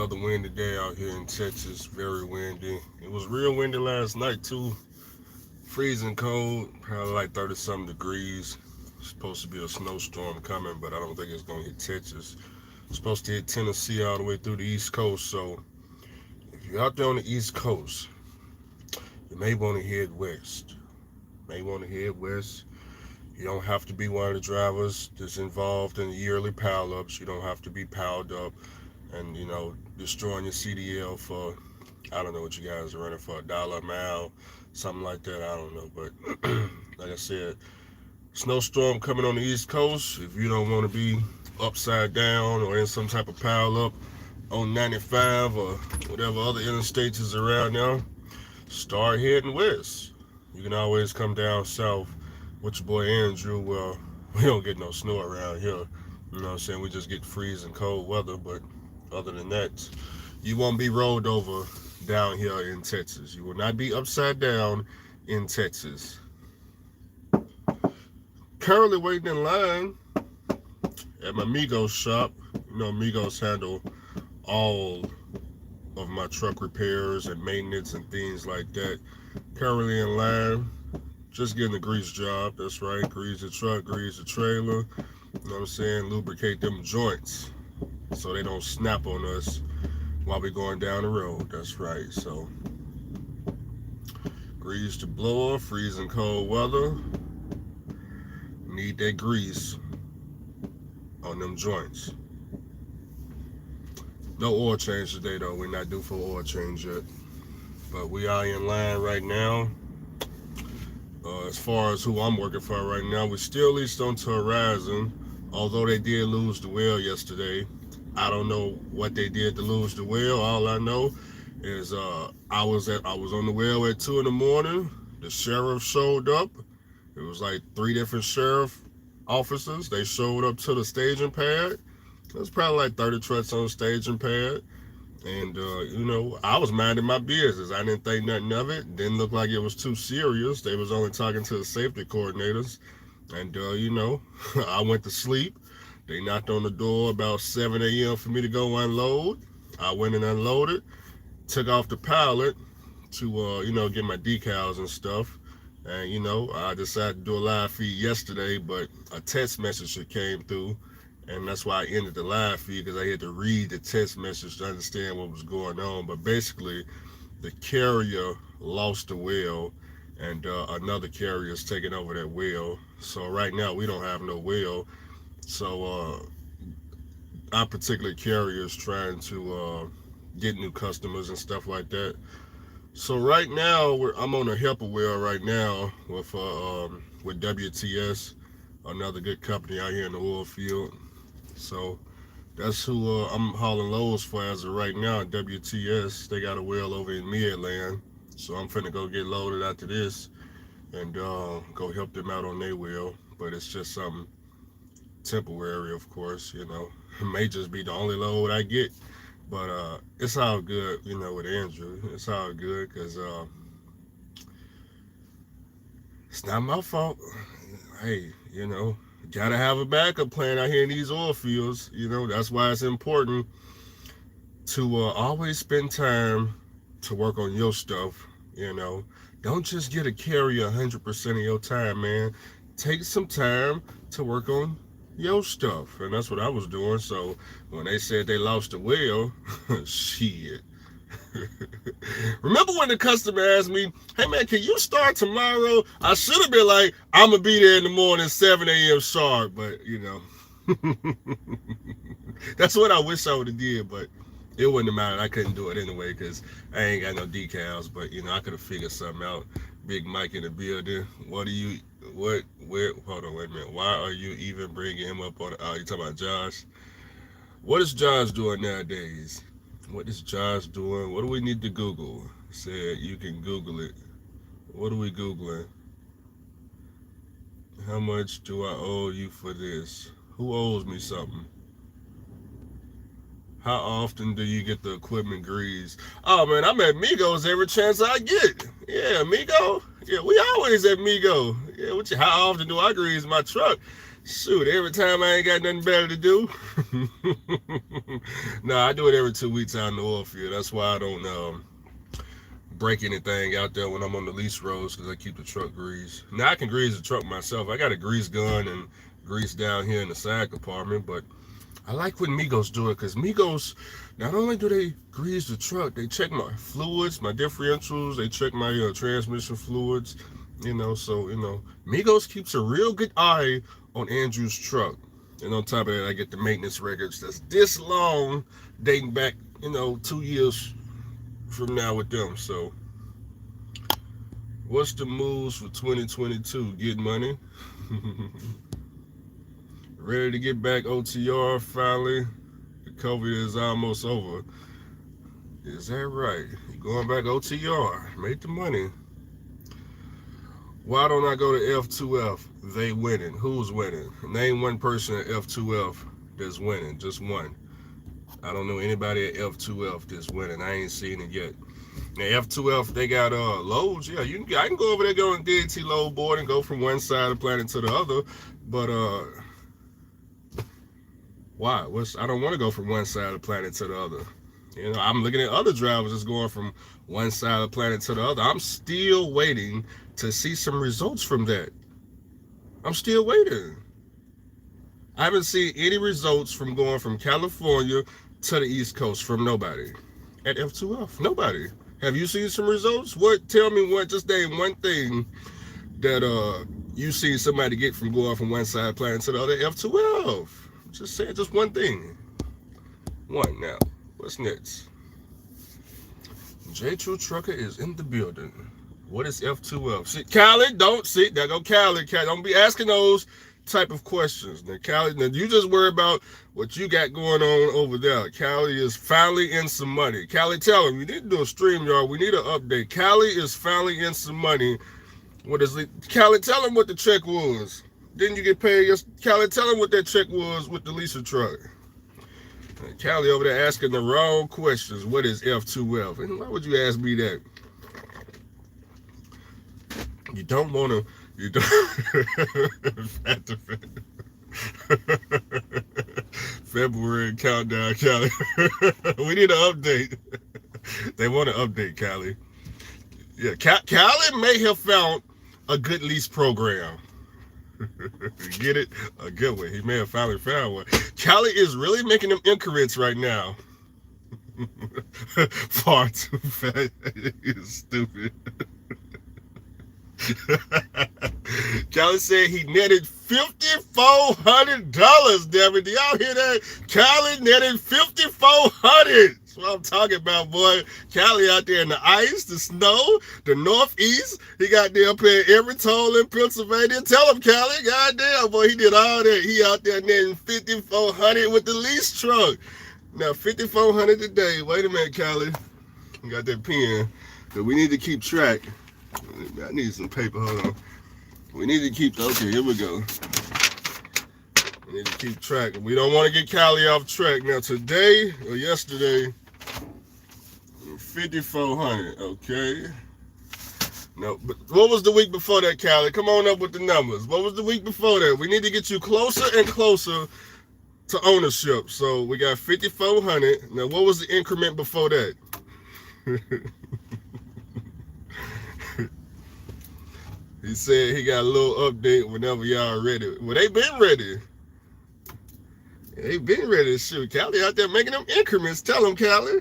Another windy day out here in Texas. Very windy. It was real windy last night too. Freezing cold, probably like 30 something degrees. Supposed to be a snowstorm coming, but I don't think it's gonna hit Texas. It's supposed to hit Tennessee all the way through the East Coast. So if you're out there on the East Coast, you may want to head west. May want to head west. You don't have to be one of the drivers that's involved in yearly pileups. You don't have to be piled up and destroying your CDL for, I don't know what you guys are running for, $1 a mile, something like that. I don't know, but like I said, snowstorm coming on the East Coast. If you don't want to be upside down or in some type of pileup on 95 or whatever other interstates is around now, start heading west. You can always come down south with your boy Andrew. Well, we don't get no snow around here. You know what I'm saying? We just get freezing cold weather, but other than that, you won't be rolled over down here in Texas. You will not be upside down in Texas. Currently waiting in line at my Migos shop. You know, Migos handle all of my truck repairs and maintenance and things like that. Currently in line, just getting a grease job. That's right, grease the truck, grease the trailer. You know what I'm saying? Lubricate them joints so they don't snap on us while we're going down the road. That's right. So, grease the blower, freezing cold weather. Need that grease on them joints. No oil change today though. We're not due for oil change yet. But we are in line right now. As far as who I'm working for right now, we're still leased onto Horizon. Although they did lose the whale yesterday. I don't know what they did to lose the whale. All I know is I was on the whale at 2 in the morning. The sheriff showed up. It was like 3 different sheriff officers. They showed up to the staging pad. There's probably like 30 trucks on the staging pad. And, I was minding my business. I didn't think nothing of it. Didn't look like it was too serious. They was only talking to the safety coordinators. And, I went to sleep. They knocked on the door about 7 a.m. for me to go unload. I went and unloaded. Took off the pallet to, get my decals and stuff. And, I decided to do a live feed yesterday, but a text message that came through. And that's why I ended the live feed, because I had to read the text message to understand what was going on. But basically, the carrier lost the whale, and another carrier is taking over that whale. So right now, we don't have no whale. So our particular carrier is trying to get new customers and stuff like that. So right now, I'm on a helper wheel right now with WTS, another good company out here in the oil field. So that's who I'm hauling loads for as of right now. WTS, they got a well over in Midland, so I'm finna go get loaded after this and go help them out on their well. But it's just something temporary, of course. It may just be the only load I get, but it's all good. With Andrew, it's all good because it's not my fault. Hey, gotta have a backup plan out here in these oil fields. That's why it's important to always spend time to work on your stuff. Don't just get a carrier 100% of your time, man. Take some time to work on your stuff, and that's what I was doing. So when they said they lost the whale, shit. Remember when the customer asked me, hey man, can you start tomorrow? I should have been like, I'm going to be there in the morning, 7 a.m. sharp. But, that's what I wish I would have did. But it wouldn't have mattered. I couldn't do it anyway because I ain't got no decals. But, I could have figured something out. Big Mike in the building. Hold on, wait a minute. Why are you even bringing him up on you talking about Josh? What is Josh doing nowadays? What is Josh doing? What do we need to Google? Said you can Google it. What are we Googling? How much do I owe you for this? Who owes me something? How often do you get the equipment greased? Oh man, I'm at Migos every chance I get. Yeah, Migo. Yeah, we always at Migo. Yeah, how often do I grease my truck? Shoot, every time I ain't got nothing better to do. No, I do it every 2 weeks out in the oil field. That's why I don't break anything out there when I'm on the lease roads because I keep the truck greased. Now I can grease the truck myself. I got a grease gun and grease down here in the side compartment, but I like when Migos do it because Migos, not only do they grease the truck, they check my fluids, my differentials, they check my transmission fluids, so, Migos keeps a real good eye on Andrew's truck. And on top of that, I get the maintenance records that's this long, dating back, 2 years from now with them. So, what's the moves for 2022? Get money. Ready to get back OTR finally. The COVID is almost over. Is that right? You going back OTR. Make the money. Why don't I go to F2F? They winning. Who's winning? Name one person at F2F that's winning. Just one. I don't know anybody at F2F that's winning. I ain't seen it yet. Now F2F, they got loads. Yeah, I can go over there, go on DAT load board and go from one side of the planet to the other. But why? I don't want to go from one side of the planet to the other. I'm looking at other drivers that's going from one side of the planet to the other. I'm still waiting to see some results from that. I'm still waiting. I haven't seen any results from going from California to the East Coast from nobody at F2F. Nobody. Have you seen some results? Tell me just name one thing that you see somebody get from going from one side of the planet to the other F2F. Just saying, just one thing. One now. What's next? J True Trucker is in the building. What is F2F? See, Callie, don't see. There go Callie. Don't be asking those type of questions. Now, Callie, you just worry about what you got going on over there. Callie is finally in some money. Callie, tell him, you need to do a StreamYard. We need an update. Callie is finally in some money. Callie, tell him what the check was. Didn't you get paid? Callie, tell him what that check was with the Lease truck. Callie over there asking the wrong questions. What is F2F? And why would you ask me that? You don't want to. You don't. February countdown, Callie. We need an update. They want an update, Callie. Yeah, Callie may have found a good lease program. Get it? A good one. He may have finally found one. Callie is really making them increments right now. Far too fast. He's stupid. Callie said he netted $5,400. Damn it. Do y'all hear that? Callie netted $5,400. That's what I'm talking about, boy. Callie out there in the ice, the snow, the northeast. He got there paying every toll in Pennsylvania. Tell him, Callie. Goddamn, boy, he did all that. He out there netting $5,400 with the Lease truck. Now, $5,400 a day. Wait a minute, Callie. You got that pen. So we need to keep track. I need some paper. Hold on. We need to keep. Okay, here we go. We need to keep track. We don't want to get Callie off track. Now, today or yesterday, 5,400. Okay. No, but what was the week before that, Callie? Come on up with the numbers. What was the week before that? We need to get you closer and closer to ownership. So we got 5,400. Now, what was the increment before that? He said he got a little update whenever y'all ready. Well, they been ready. They been ready to shoot. Callie out there making them increments. Tell them, Callie.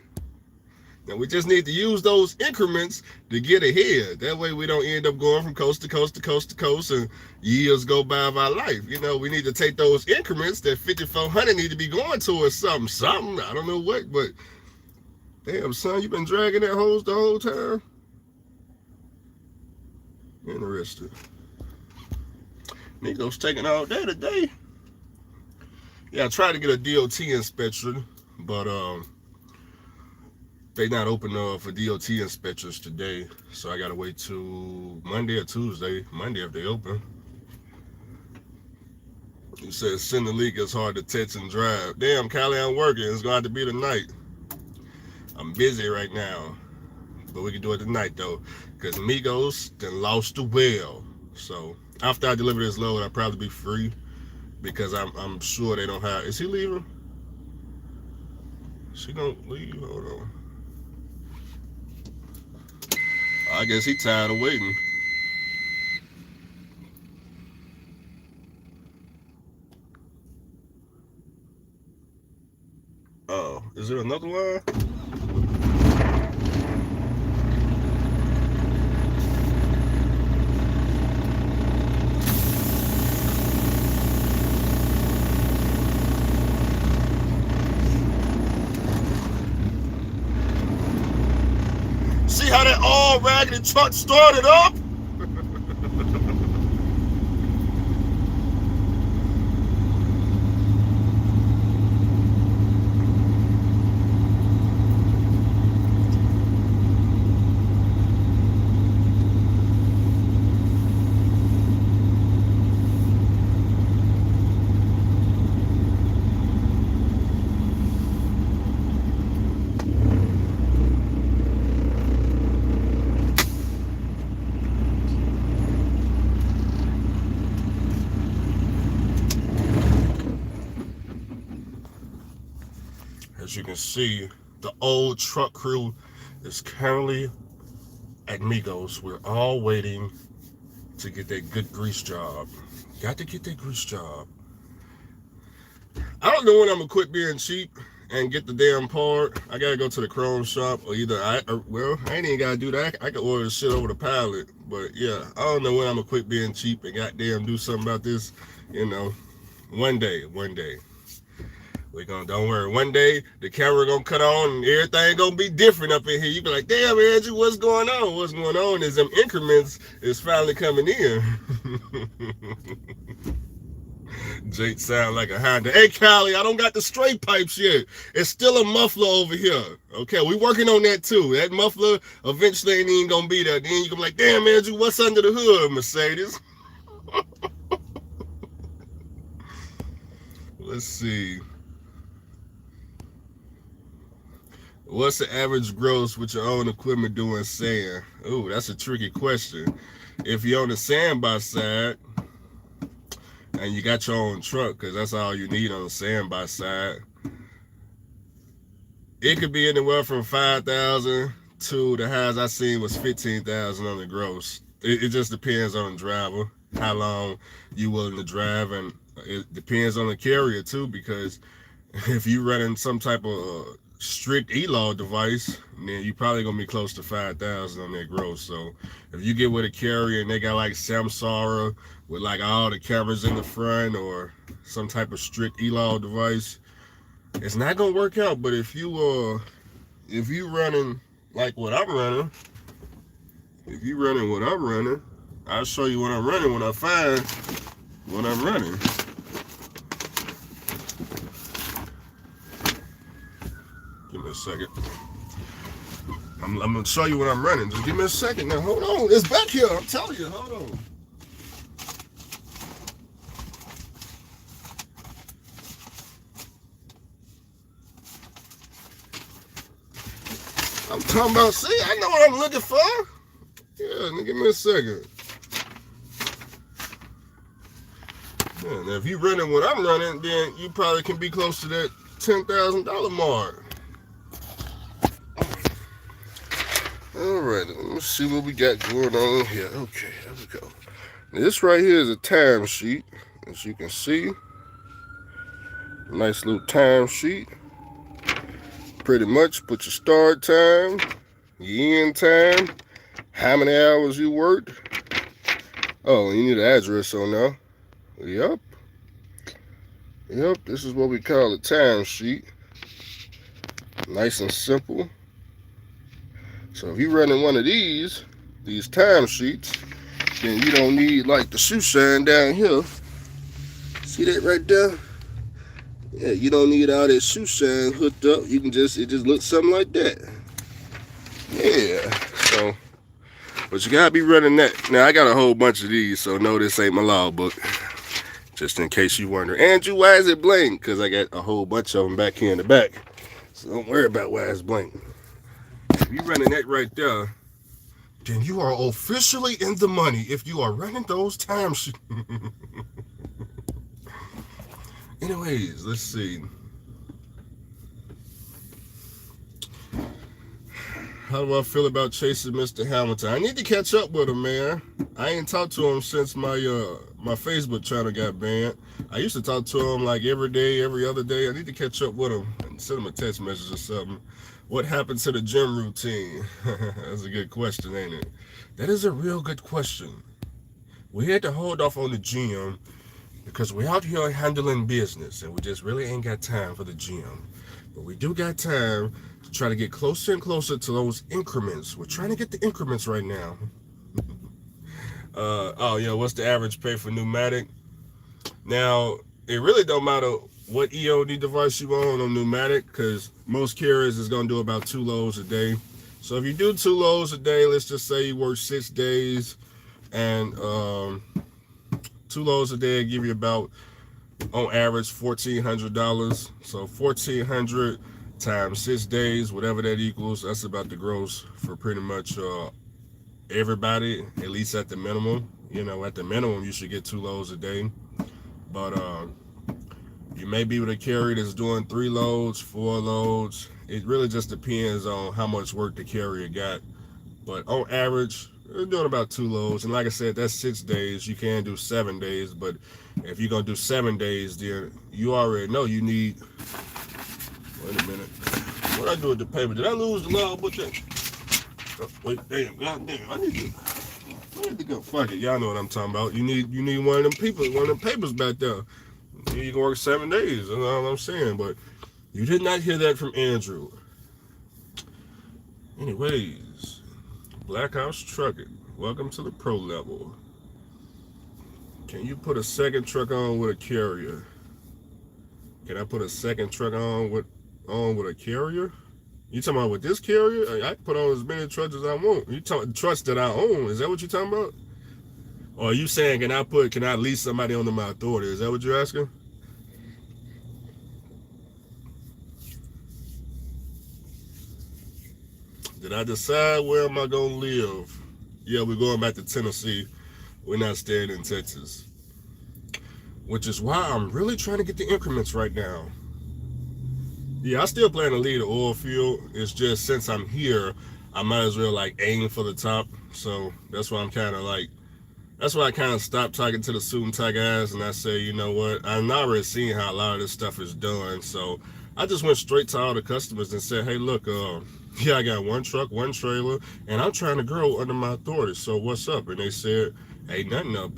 Now, we just need to use those increments to get ahead. That way we don't end up going from coast to coast to coast to coast and years go by of our life. We need to take those increments. That 5,400 need to be going towards something. I don't know what, but damn, son, you been dragging that hose the whole time? Interesting. Nico's taking all day today. Yeah, I tried to get a DOT inspection, but they not open for DOT inspections today, so I gotta wait till Monday or Tuesday. Monday if they open. He says send the leak. It's hard to text and drive. Damn, Callie, I'm working. It's gonna have to be tonight. I'm busy right now. but we can do it tonight though, because Migos then lost the well. So after I deliver this load, I'll probably be free because I'm sure they don't have. Is he leaving? She gonna leave? Hold on. I guess he tired of waiting. Oh, is there another line? See how that all raggedy truck started up? As you can see, the old truck crew is currently at Migos. We're all waiting to get that good grease job. Got to get that grease job. I don't know when I'm gonna quit being cheap and get the damn part. I gotta go to the Chrome shop, or either I ain't even gotta do that. I can order shit over the pallet. But yeah, I don't know when I'm gonna quit being cheap and goddamn do something about this. You know, one day. Don't worry. One day the camera gonna cut on and everything gonna be different up in here. You be like, damn, Andrew, what's going on? What's going on is them increments is finally coming in. Jake sound like a Honda. Hey, Callie, I don't got the straight pipes yet. It's still a muffler over here. Okay, we working on that too. That muffler eventually ain't even gonna be there. Then you gonna be like, damn, Andrew, what's under the hood, Mercedes? Let's see. What's the average gross with your own equipment doing sand? Ooh, that's a tricky question. If you're on the sand by side and you got your own truck, because that's all you need on the sand by side, it could be anywhere from 5,000 to the highest I seen was 15,000 on the gross. It just depends on the driver, how long you willing to drive, and it depends on the carrier too, because if you running some type of strict e-law device, then you probably gonna be close to 5,000 on that gross. So if you get with a carrier and they got like Samsara with like all the cameras in the front or some type of strict e-law device, it's not gonna work out. But if you running like what I'm running, I'll show you what I'm running when I find what I'm running. Give me a second. I'm gonna show you what I'm running. Just give me a second now. Hold on. It's back here. I'm telling you. Hold on. I'm talking about, see, I know what I'm looking for. Yeah, give me a second. Yeah, now if you running what I'm running, then you probably can be close to that $10,000 mark. All right, let's see what we got going on here. Okay, there we go. This right here is a time sheet, as you can see. Nice little time sheet. Pretty much put your start time, your end time, how many hours you worked. Oh, you need an address on there. Yep, this is what we call a time sheet. Nice and simple. So if you're running one of these time sheets, then you don't need like the shoe shine down here. See that right there? Yeah, you don't need all that shoe shine hooked up. You can it just looks something like that. Yeah, so, but you gotta be running that. Now I got a whole bunch of these, so no, this ain't my logbook. Just in case you wonder, Andrew, why is it blank? Because I got a whole bunch of them back here in the back. So don't worry about why it's blank. If you're running that right there, then you are officially in the money if you are running those times. Anyways, let's see. How do I feel about chasing Mr. Hamilton? I need to catch up with him, man. I ain't talked to him since my Facebook channel got banned. I used to talk to him like every day, every other day. I need to catch up with him and send him a text message or something. What happened to the gym routine? That's a good question, ain't it? That is a real good question. We had to hold off on the gym because we're out here handling business and we just really ain't got time for the gym. But we do got time to try to get closer and closer to those increments. We're trying to get the increments right now. Oh, yeah, what's the average pay for pneumatic? Now, it really don't matter what EOD device you own on pneumatic because most carriers is going to do about 2 loads a day. So if you do 2 loads a day, let's just say you work 6 days and 2 loads a day give you about, on average, $1,400. So $1,400 times 6 days, whatever that equals, that's about the gross for pretty much everybody, at least at the minimum. You know, at the minimum, you should get 2 loads a day. But you may be with a carrier that's doing 3 loads, 4 loads. It really just depends on how much work the carrier got. But on average, they're doing about 2 loads. And like I said, that's 6 days. You can do 7 days. But if you're going to do 7 days, then you already know you need... Wait a minute. What did I do with the paper? Did I lose the logbook? Oh, wait, damn, goddamn. I need to go. Fuck it. Y'all know what I'm talking about. You need one of them people, one of them papers back there. You can work 7 days. That's all I'm saying. But you did not hear that from Andrew. Anyways, Black House Trucking. Welcome to the pro level. Can you put a second truck on with a carrier? Can I put a second truck on with a carrier? You talking about with this carrier? I can put on as many trucks as I want. You talking trucks that I own? Is that what you talking about? Or are you saying can I lease somebody under my authority? Is that what you're asking? Did I decide where am I gonna live? Yeah, we're going back to Tennessee. We're not staying in Texas. Which is why I'm really trying to get the increments right now. Yeah, I still plan to leave the oil field. It's just since I'm here, I might as well like aim for the top. So that's why I kind of stopped talking to the suit and tie guys, and I say, you know what, I'm not already seeing how a lot of this stuff is done. So I just went straight to all the customers and said, hey, look, yeah, I got 1 truck, 1 trailer, and I'm trying to grow under my authority. So what's up? And they said, hey, nothing up.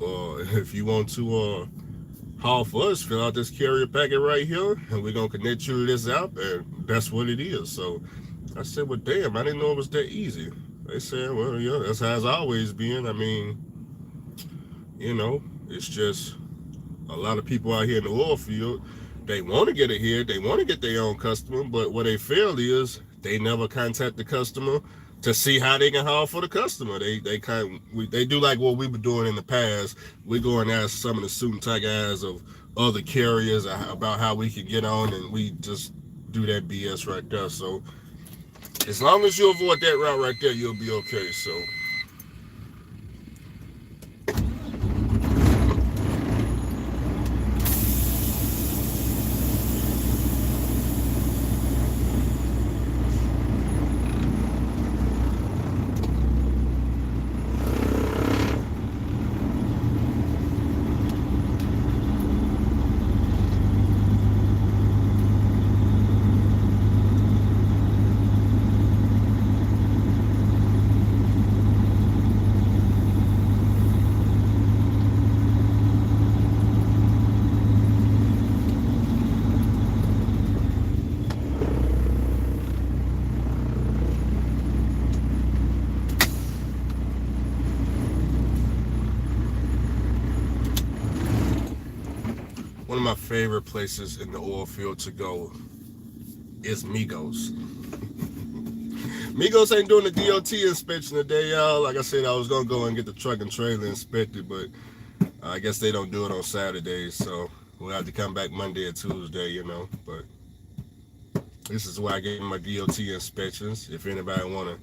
If you want to haul for us, fill out this carrier packet right here, and we're going to connect you to this app, and that's what it is. So I said, well, damn, I didn't know it was that easy. They said, well, yeah, that's how it's always been. I mean, you know, it's just a lot of people out here in the oil field, they want to get ahead, they want to get their own customer, but what they fail is they never contact the customer to see how they can haul for the customer. They do like what we were doing in the past. We go and ask some of the suit and tie guys of other carriers about how we could get on, and we just do that BS right there. So as long as you avoid that route right there, you'll be okay. So one of my favorite places in the oil field to go is Migos. Migos ain't doing the DOT inspection today, y'all. Like I said, I was gonna go and get the truck and trailer inspected, but I guess they don't do it on Saturdays, so we'll have to come back Monday or Tuesday, you know. But This is why I get my DOT inspections. If anybody wanna,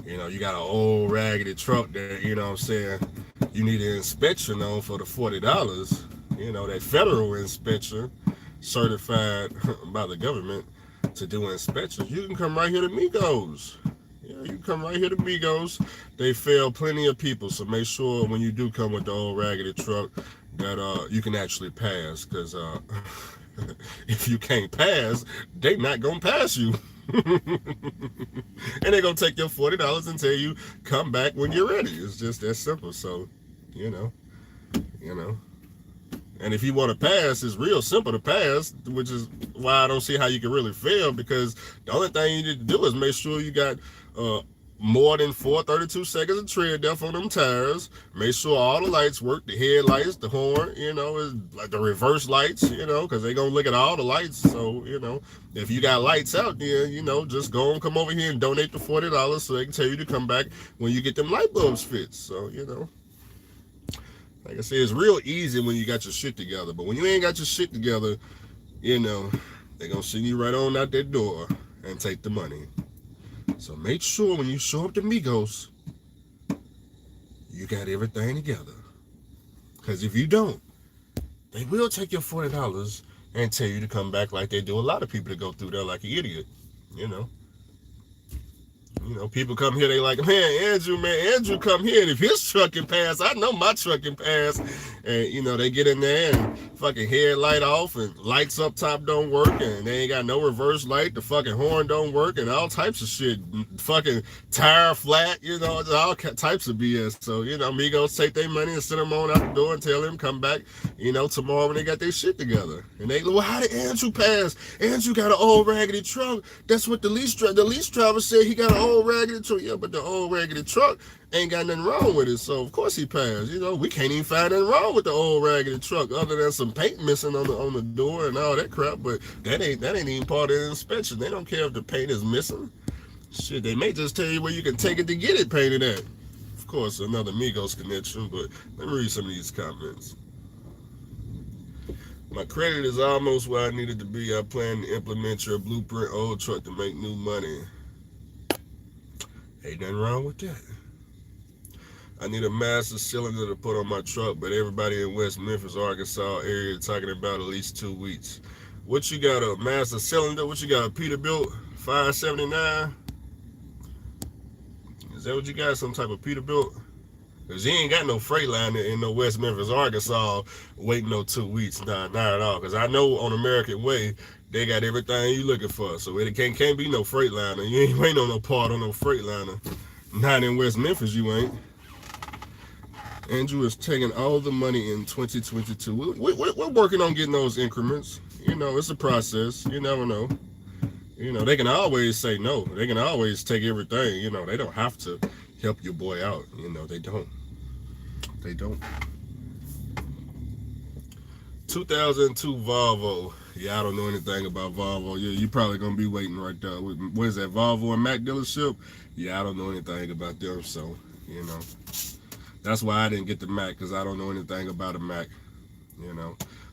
you got an old raggedy truck that, what I'm saying, you need an inspection on for the $40. That federal inspection certified by the government to do inspections. You can come right here to Migos. Yeah, you can come right here to Migos. They fail plenty of people, so make sure when you do come with the old raggedy truck that you can actually pass. Because if you can't pass, they not gonna pass you. And they're gonna take your $40 and tell you come back when you're ready. It's just that simple. So, you know, you know. And if you want to pass, it's real simple to pass, which is why I don't see how you can really fail, because the only thing you need to do is make sure you got more than 432 seconds of tread depth on them tires. Make sure all the lights work, the headlights, the horn, is like the reverse lights, because they're going to look at all the lights. So, if you got lights out there, just go and come over here and donate the $40 so they can tell you to come back when you get them light bulbs fixed. So, like I said, it's real easy when you got your shit together. But when you ain't got your shit together, they're going to send you right on out that door and take the money. So make sure when you show up to Migos, you got everything together. Because if you don't, they will take your $40 and tell you to come back like they do a lot of people that go through there like an idiot, People come here, they like, man, Andrew come here, and if his truck can pass, I know my truck can pass. And, they get in there and fucking headlight off and lights up top don't work, and they ain't got no reverse light, the fucking horn don't work, and all types of shit. Fucking tire flat, all types of BS. So, Migos take their money and send them on out the door and tell them come back, tomorrow when they got their shit together. And they go, well, how did Andrew pass? Andrew got an old raggedy truck. That's what the lease driver said. He got an old raggedy truck. Yeah, but the old raggedy truck ain't got nothing wrong with it, so of course he passed. We can't even find nothing wrong with the old raggedy truck other than some paint missing on the door and all that crap. But that ain't even part of the inspection. They don't care if the paint is missing. Shit, they may just tell you where you can take it to get it painted at. Of course, another Migos connection, but let me read some of these comments. My credit is almost where I needed to be. I plan to implement your blueprint old truck to make new money. Ain't nothing wrong with that. I need a master cylinder to put on my truck, but everybody in West Memphis, Arkansas area talking about at least 2 weeks. What you got, a master cylinder? What you got, a Peterbilt 579? Is that what you got, some type of Peterbilt? Because you ain't got no Freightliner in no West Memphis, Arkansas waiting no 2 weeks. Not at all. Because I know on American Way, they got everything you looking for. So it can't be no Freightliner. You ain't waiting on no part on no Freightliner. Not in West Memphis, you ain't. Andrew is taking all the money in 2022. We're working on getting those increments. It's a process. You never know. They can always say no. They can always take everything. They don't have to help your boy out. They don't. They don't. 2002 Volvo. Yeah, I don't know anything about Volvo. Yeah, you probably gonna be waiting right there. What is that, Volvo and Mack dealership? Yeah, I don't know anything about them, so that's why I didn't get the Mack, because I don't know anything about a Mack.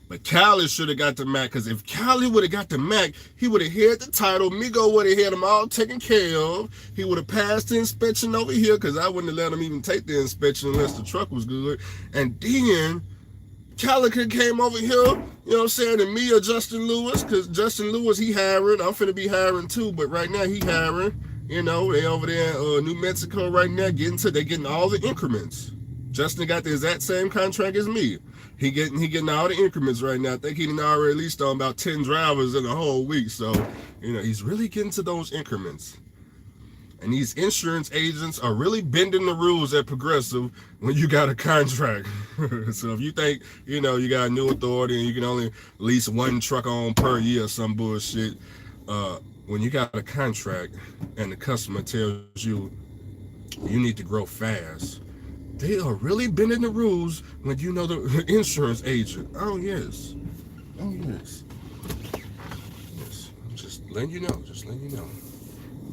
But Cali should have got the Mack, because if Cali would have got the Mack, he would have had the title. Migo would have had them all taken care of. He would have passed the inspection over here, because I wouldn't have let him even take the inspection unless the truck was good. And then Cali could came over here, and me or Justin Lewis, because Justin Lewis, he hiring. I'm finna be hiring too, but right now he hiring. They over there in New Mexico right now they getting all the increments. Justin got the exact same contract as me. He getting all the increments right now. I think he done already released on about 10 drivers in a whole week. So, he's really getting to those increments. And these insurance agents are really bending the rules at Progressive when you got a contract. So if you think, you got a new authority and you can only lease one truck on per year or some bullshit, when you got a contract and the customer tells you you need to grow fast, they are really bending the rules when the insurance agent. Oh, yes. Oh, yes. Yes. Just letting you know.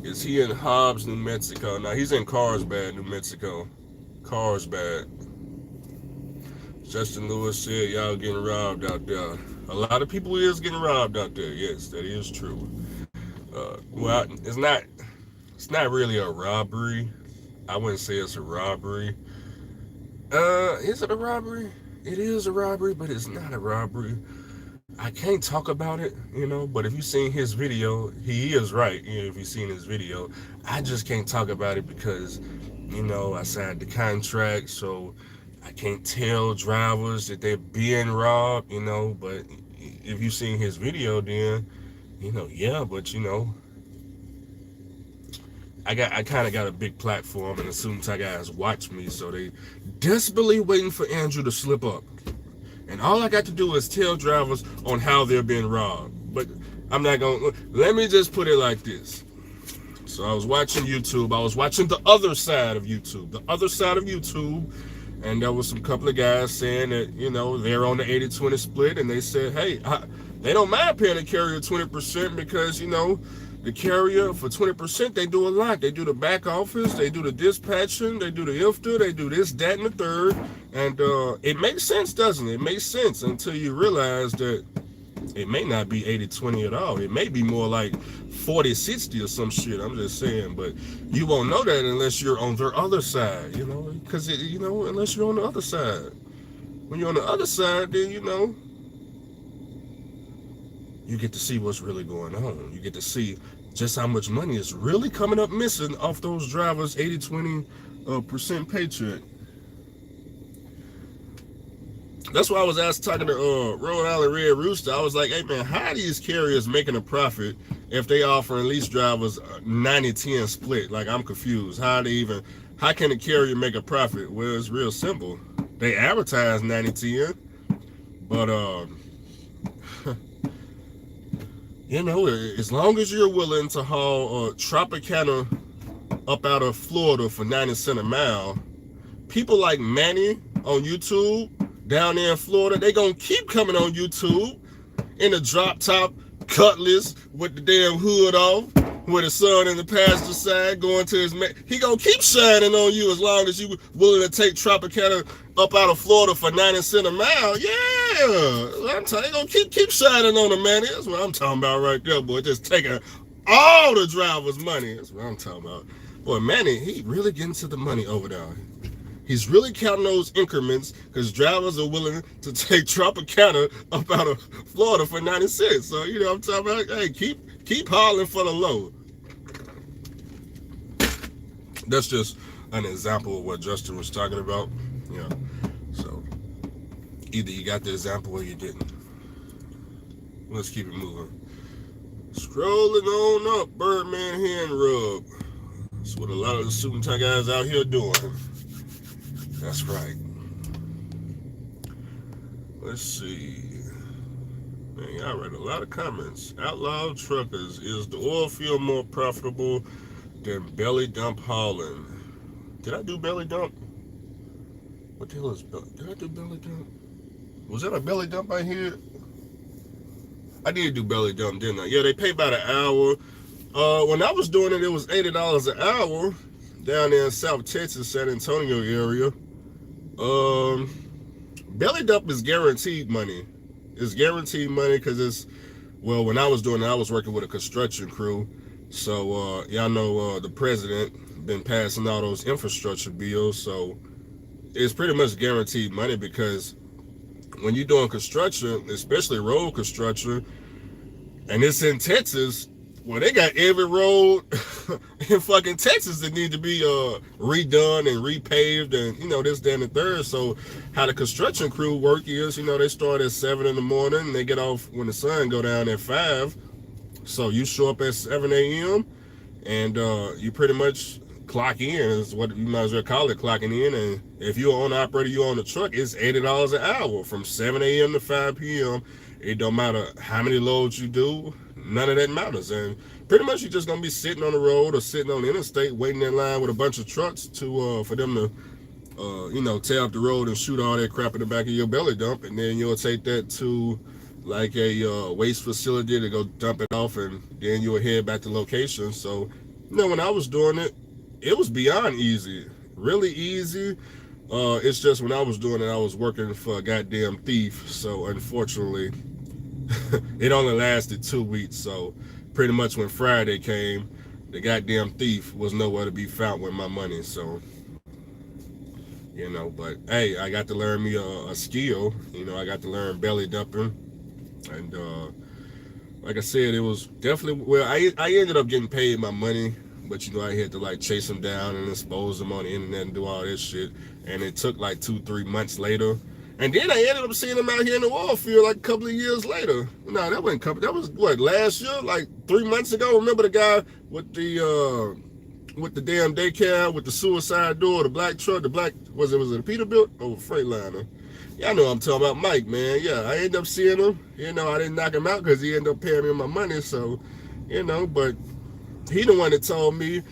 Is he in Hobbs, New Mexico? Now, he's in Carlsbad, New Mexico. Carlsbad. Justin Lewis said y'all getting robbed out there. A lot of people is getting robbed out there. Yes, that is true. Well, it's not really a robbery. I wouldn't say it's a robbery. Is it a robbery? It is a robbery, but it's not a robbery. I can't talk about it, but if you've seen his video, he is right. If you've seen his video, I just can't talk about it because, I signed the contract, so I can't tell drivers that they're being robbed, but if you've seen his video, then, yeah, but, I kind of got a big platform, and the Suit guys watch me, so they desperately waiting for Andrew to slip up. And all I got to do is tell drivers on how they're being robbed. But I'm not going to... Let me just put it like this. So I was watching YouTube. I was watching the other side of YouTube. The other side of YouTube. And there was some couple of guys saying that, they're on the 80-20 split. And they said, hey, they don't mind paying the carrier 20% because, the carrier for 20%, they do a lot. They do the back office, they do the dispatching, they do the IFTA, they do this, that, and the third. And it makes sense, doesn't it? It makes sense until you realize that it may not be 80-20 at all. It may be more like 40-60 or some shit. I'm just saying. But you won't know that unless you're on their other side, because, unless you're on the other side. When you're on the other side, then, you get to see what's really going on. You get to see just how much money is really coming up missing off those drivers' 80-20% paycheck. That's why I was talking to Rhode Island Red Rooster. I was like, hey man, how are these carriers making a profit if they offering lease drivers 90-10 split? Like, I'm confused. How can a carrier make a profit? Well, it's real simple. They advertise 90-10, but as long as you're willing to haul Tropicana up out of Florida for 90 cents a mile, people like Manny on YouTube down there in Florida, they gonna keep coming on YouTube in a drop top Cutlass with the damn hood off, with his son in the passenger side going to his he gonna keep shining on you as long as you willing to take Tropicana up out of Florida for 90 cents a mile. Yeah, I'm telling you, gonna keep shining on him, man. That's what I'm talking about right there, boy. Just taking all the drivers' money. That's what I'm talking about. Boy, Manny, he really getting to the money over there. He's really counting those increments because drivers are willing to take Tropicana up out of Florida for 90 cents. So, I'm talking about, hey, keep hauling for the low. That's just an example of what Justin was talking about. Yeah. So, either you got the example or you didn't. Let's keep it moving. Scrolling on up, Birdman hand rub. That's what a lot of the suit and tie guys out here doing. That's right. Let's see. Man, y'all read a lot of comments. Outlaw truckers. Is the oil field more profitable than belly dump hauling? Did I do belly dump? What the hell is belly? Did I do belly dump? Was that a belly dump I hear? I did do belly dump, didn't I? Yeah, they pay by the hour. When I was doing it, it was $80 an hour down there in South Texas, San Antonio area. Belly dump is guaranteed money. It's guaranteed money because when I was doing it, I was working with a construction crew. So, y'all know the president been passing all those infrastructure bills. So, it's pretty much guaranteed money because when you're doing construction, especially road construction, and it's in Texas, well, they got every road in fucking Texas that need to be redone and repaved and, this, that, and the third. So how the construction crew work is, they start at 7 in the morning and they get off when the sun go down at 5. So you show up at 7 a.m. and you pretty much clock in is what you might as well call it, clocking in. And if you're on the operator, you're on the truck, it's $80 an hour from 7 a.m. to 5 p.m. It don't matter how many loads you do. None of that matters. And pretty much you're just going to be sitting on the road or sitting on the interstate waiting in line with a bunch of trucks to for them to, tear up the road and shoot all that crap in the back of your belly dump. And then you'll take that to like a waste facility to go dump it off, and then you'll head back to location. So, when I was doing it, it was beyond easy. Really easy. It's just when I was doing it, I was working for a goddamn thief. So, unfortunately, it only lasted 2 weeks. So pretty much when Friday came, the goddamn thief was nowhere to be found with my money. So, but hey, I got to learn me a skill. I got to learn belly dumping, and like I said, it was definitely I ended up getting paid my money, but I had to like chase them down and expose them on the internet and do all this shit, and it took like 2-3 months later, and then I ended up seeing them out here in the oil field like a couple of years later. No, that wasn't couple. That was what, last year, like 3 months ago. Remember the guy with the damn daycare with the suicide door, the black truck, was it a Peterbilt or a Freightliner? Yeah, I know what I'm talking about, Mike, man. Yeah, I ended up seeing him. I didn't knock him out because he ended up paying me my money. So, but he the one that told me,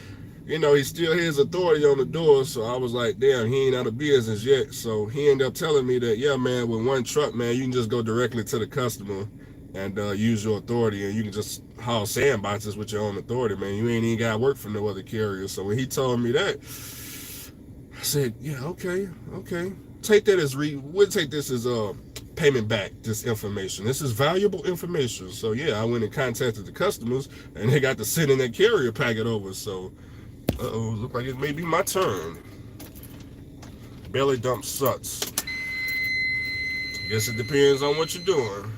he still has authority on the door. So I was like, damn, he ain't out of business yet. So he ended up telling me that, yeah, man, with one truck, man, you can just go directly to the customer and use your authority, and you can just haul sandboxes with your own authority, man. You ain't even got to work for no other carrier. So when he told me that, I said, yeah, okay. Take that as we'll take this as payment back, this information. This is valuable information. So yeah, I went and contacted the customers, and they got to send in that carrier packet over. So, look like it may be my turn. Belly dump sucks. Guess it depends on what you're doing.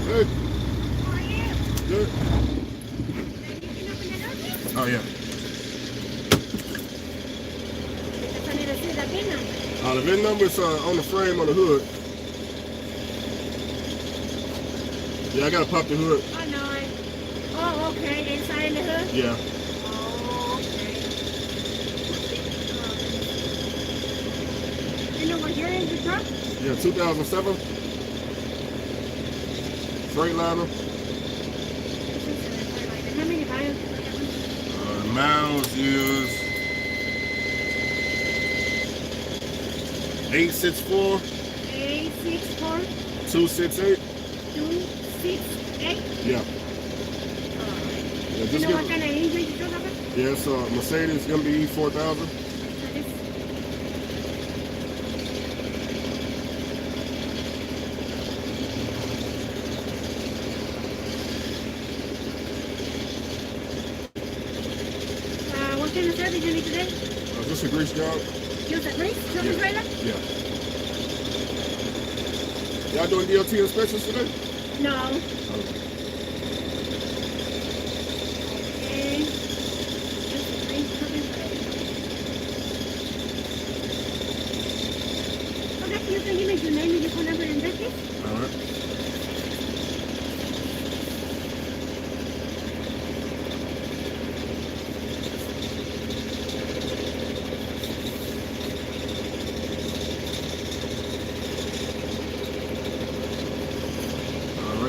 Good. How are you? Good. Oh yeah. The VIN number's on the frame on the hood. Yeah, I gotta pop the hood. Oh no. Oh, okay. Inside the hood? Yeah. Oh, okay. You know what year is the truck? Yeah, 2007. Freightliner. How many miles? Miles is 864 864 268. 268? Yeah. You know what kind of engine you have? Yeah, it's a Mercedes MBE 4000. What kind of service you need today? Is this a grease job? Just a grease? Service trailer? Yeah. Y'all doing DOT inspections today? No. Okay. Okay. Just a grease service trailer. Okay, you can give me your name and your phone number and address, please? All right.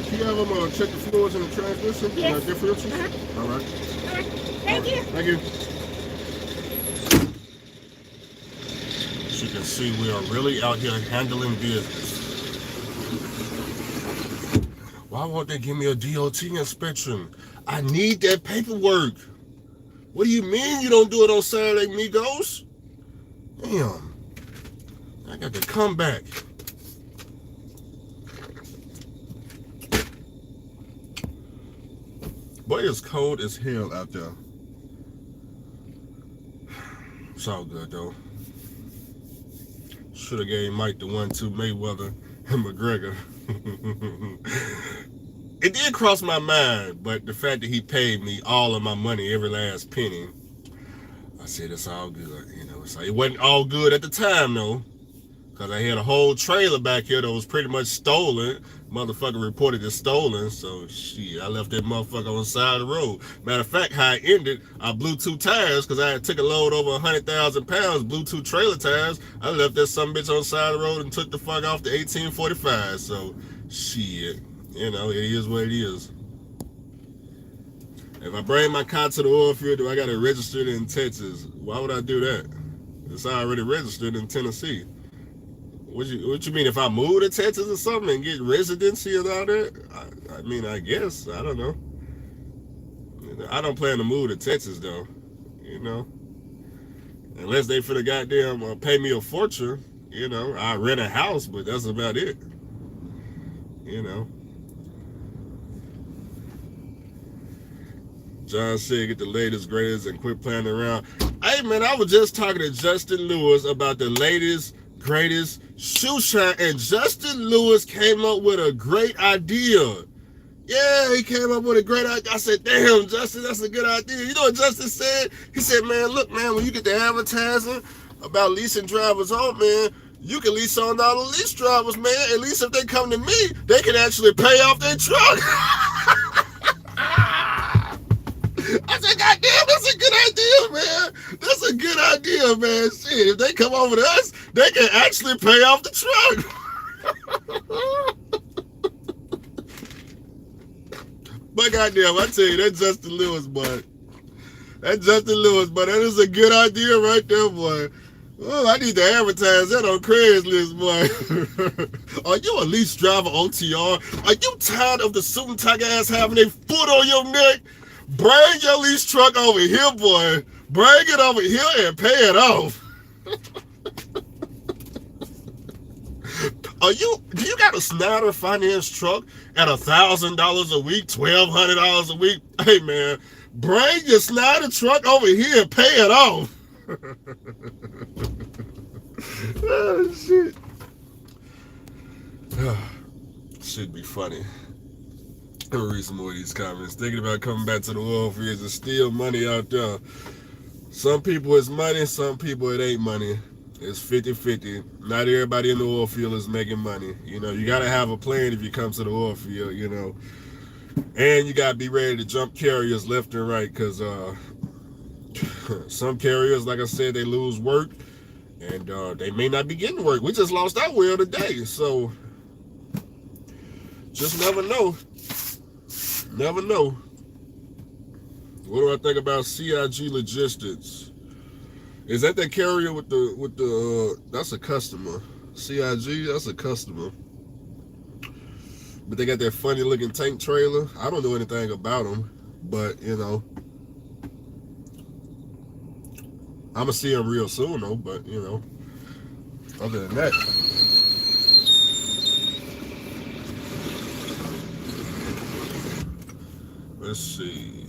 Can you have them check the fluids in the transmission? Yes. Differentials? Uh-huh. All right. All right. Thank you. Thank you. As you can see, we are really out here handling business. Why won't they give me a DOT inspection? I need that paperwork. What do you mean you don't do it on Saturday, Migos? Damn. I got to come back. Boy, it's cold as hell out there. It's all good though. Should have gave Mike the 1-2 Mayweather and McGregor. It did cross my mind, but the fact that he paid me all of my money, every last penny, I said it's all good. So it wasn't all good at the time though, because I had a whole trailer back here that was pretty much stolen. Motherfucker reported it stolen, so shit, I left that motherfucker on the side of the road. Matter of fact, how I ended, I blew 2 tires because I took a load over 100,000 pounds, blew 2 trailer tires. I left that some bitch on the side of the road and took the fuck off the 1845. So shit, it is what it is. If I bring my car to the oil field, do I got to register it in Texas? Why would I do that? It's already registered in Tennessee. What you mean, if I move to Texas or something and get residency and all that? I mean, I guess. I don't know. I don't plan to move to Texas though. You know, unless they finna goddamn pay me a fortune. You know, I rent a house, but that's about it. You know. John said, get the latest, greatest, and quit playing around. Hey, man, I was just talking to Justin Lewis about the latest, greatest shoe shine, and Justin Lewis came up with a great idea. Yeah, he came up with a great idea. I said, damn, Justin, that's a good idea. You know what Justin said? He said, man, look, man, when you get the advertising about leasing drivers on, man, you can lease on all the lease drivers, man. At least if they come to me, they can actually pay off their truck. I said, God damn, that's a good idea, man. That's a good idea, man. Shit, if they come over to us, they can actually pay off the truck. But goddamn, I tell you, that Justin Lewis, boy. That is a good idea right there, boy. Oh, I need to advertise that on Craigslist, boy. Are you a lease driver OTR? Are you tired of the suit and tie guys having their foot on your neck? Bring your lease truck over here, boy. Bring it over here and pay it off. Do you got a Snyder Finance truck at $1,000 a week, $1,200 a week? Hey, man, bring your Snyder truck over here and pay it off. Oh, shit. Should be funny. I'll read some more of these comments. Thinking about coming back to the oil fields and steal money out there. Some people it's money, some people it ain't money. It's 50-50. Not everybody in the oil field is making money. You know, you got to have a plan if you come to the oil field, you know. And you got to be ready to jump carriers left and right because some carriers, like I said, they lose work and they may not be getting work. We just lost our wheel today. So, just never know. Never know. What do I think about CIG Logistics? Is that carrier with the that's a customer. CIG, that's a customer. But they got that funny looking tank trailer. I don't know anything about them, but you know, I'm gonna see them real soon though. But you know, other than that, let's see.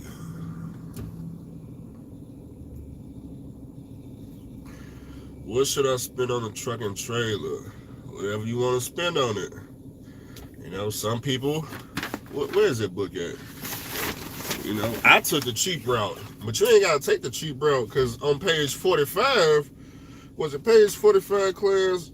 What should I spend on a truck and trailer? Whatever you want to spend on it. You know, some people, where is that book at? You know, I took the cheap route, but you ain't got to take the cheap route because on page 45, was it page 45, Clarence?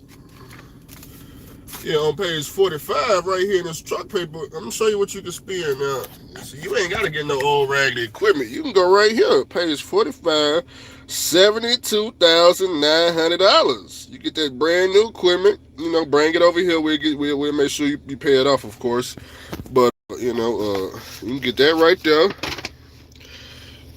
Yeah, on page 45, right here in this truck paper, I'm going to show you what you can spend now. So you ain't got to get no old raggedy equipment. You can go right here, page 45, $72,900. You get that brand new equipment, you know, bring it over here. We'll make sure you pay it off, of course. But, you know, you can get that right there.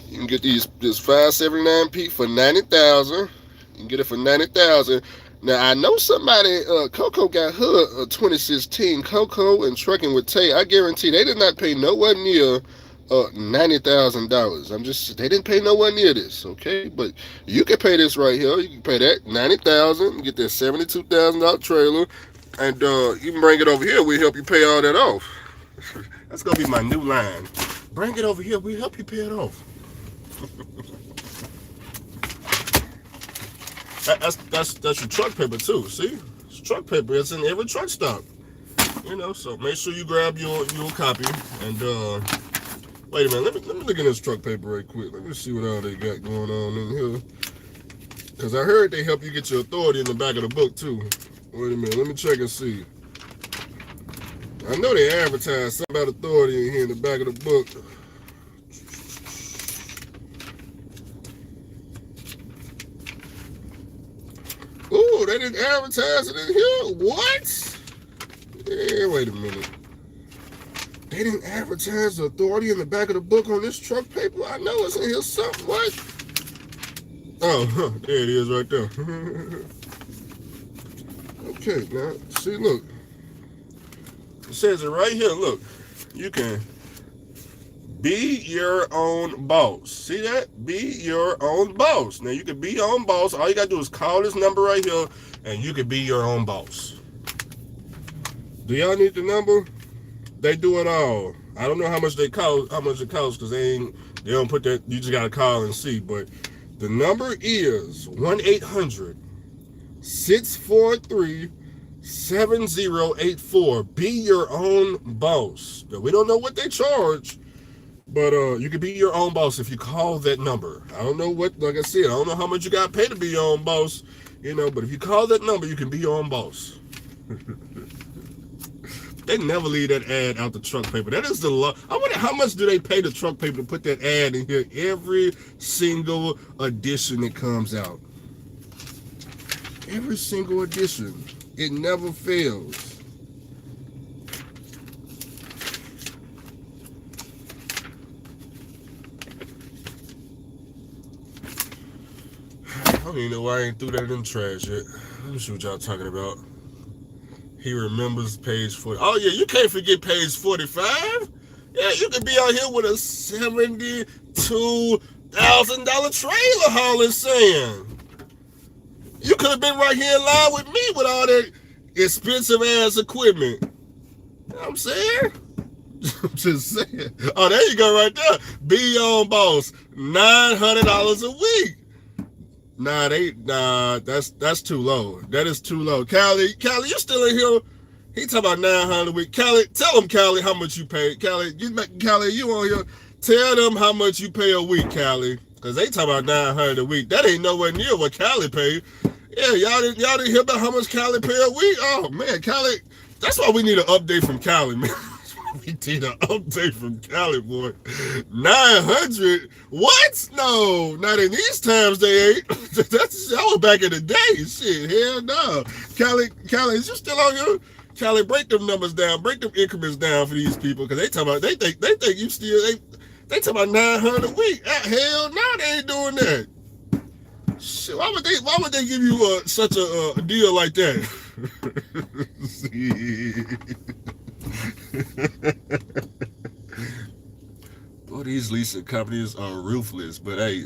You can get this 579P for $90,000. You can get it for $90,000. Now, I know somebody, Coco got her a 2016 Coco and Trucking with Tay. I guarantee they did not pay nowhere near $90,000. They didn't pay nowhere near this, okay? But you can pay this right here. You can pay that $90,000, get that $72,000 trailer, and you can bring it over here. We'll help you pay all that off. That's going to be my new line. Bring it over here. We'll help you pay it off. That's your truck paper too. See, it's truck paper. It's in every truck stop. You know, so make sure you grab your copy. And wait a minute, let me look at this truck paper right quick. Let me see what all they got going on in here. Cause I heard they help you get your authority in the back of the book too. Wait a minute, let me check and see. I know they advertise something about authority in here in the back of the book. Ooh, they didn't advertise it in here? What? Yeah, wait a minute. They didn't advertise the authority in the back of the book on this truck paper? I know it's in here something. What? Oh, there it is right there. Okay, now, see, look. It says it right here. Look, you can Be your own boss. See that? Be your own boss. Now you can be your own boss. All you gotta do is call this number right here, and you can be your own boss. Do y'all need the number? They do it all. I don't know how much they cost, because they don't put that. You just gotta call and see. But the number is 1-800-643-7084. Be your own boss. Now, we don't know what they charge, but you can be your own boss if you call that number. I don't know what, like I said, I don't know how much you got paid to be your own boss, but if you call that number, you can be your own boss. They never leave that ad out the truck paper. That is the law. I wonder how much do they pay the truck paper to put that ad in here every single edition that comes out. Every single edition. It never fails. I don't even know why I ain't threw that in the trash yet. Let me see what y'all talking about. He remembers page 40. Oh, yeah, you can't forget page 45. Yeah, you could be out here with a $72,000 trailer hauling sand. You could have been right here in line with me with all that expensive ass equipment. You know what I'm saying? I'm just saying. Oh, there you go right there. Be your own boss. $900 a week. Nah, that's too low. That is too low. Callie, you still in here? He talking about 900 a week. Callie, tell him, Callie, how much you pay. Callie, you on here? Tell them how much you pay a week, Callie, because they talking about 900 a week. That ain't nowhere near what Callie paid. Yeah, y'all didn't hear about how much Callie pay a week? Oh man, Callie, that's why we need an update from Callie, man. We need an update from Cali, boy. 900? What? No, not in these times they ain't. That was back in the day. Shit, hell no. Cali, is you still on here? Cali, break them numbers down. Break them increments down for these people, because they think you still, they talking about 900 a week. Hell no, they ain't doing that. Shit, why would they give you such a deal like that? Boy, these leasing companies are ruthless, but hey,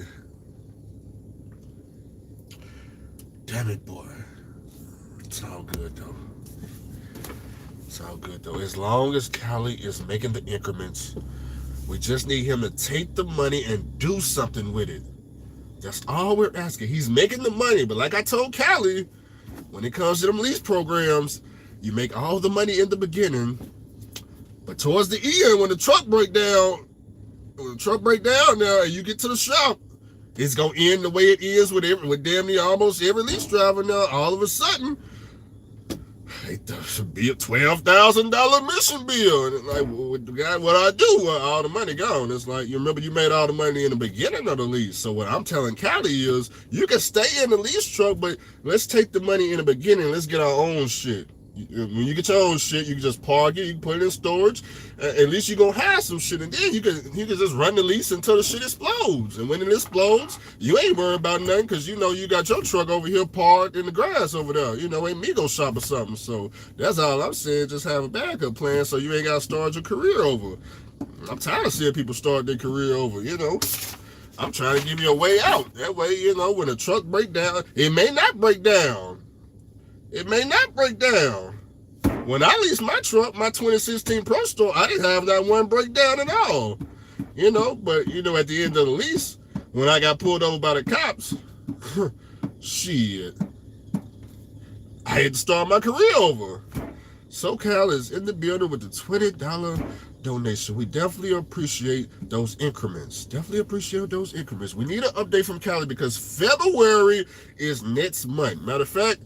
damn it, boy. It's all good though. It's all good though. As long as Cali is making the increments, we just need him to take the money and do something with it. That's all we're asking. He's making the money, but like I told Cali, when it comes to them lease programs, you make all the money in the beginning, but towards the end, when the truck break down now and you get to the shop, it's gonna end the way it is with damn near almost every lease driver now. All of a sudden, it should be a $12,000 mission bill. And it's like, well, what I do? Well, all the money gone. It's like, you remember you made all the money in the beginning of the lease. So what I'm telling Cali is, you can stay in the lease truck, but let's take the money in the beginning. Let's get our own shit. When you get your own shit, you can just park it, you can put it in storage. At least you're going to have some shit, and then you can just run the lease until the shit explodes. And when it explodes, you ain't worried about nothing, because you know you got your truck over here parked in the grass over there. Ain't me go shop or something. So that's all I'm saying. Just have a backup plan so you ain't got to start your career over. I'm tired of seeing people start their career over, I'm trying to give you a way out. That way, when a truck break down, it may not break down. It may not break down. When I leased my truck, my 2016 Pro Store, I didn't have that one breakdown at all. But at the end of the lease, when I got pulled over by the cops, shit, I had to start my career over. SoCal is in the building with the $20 donation. We definitely appreciate those increments. We need an update from Cali, because February is next month. Matter of fact,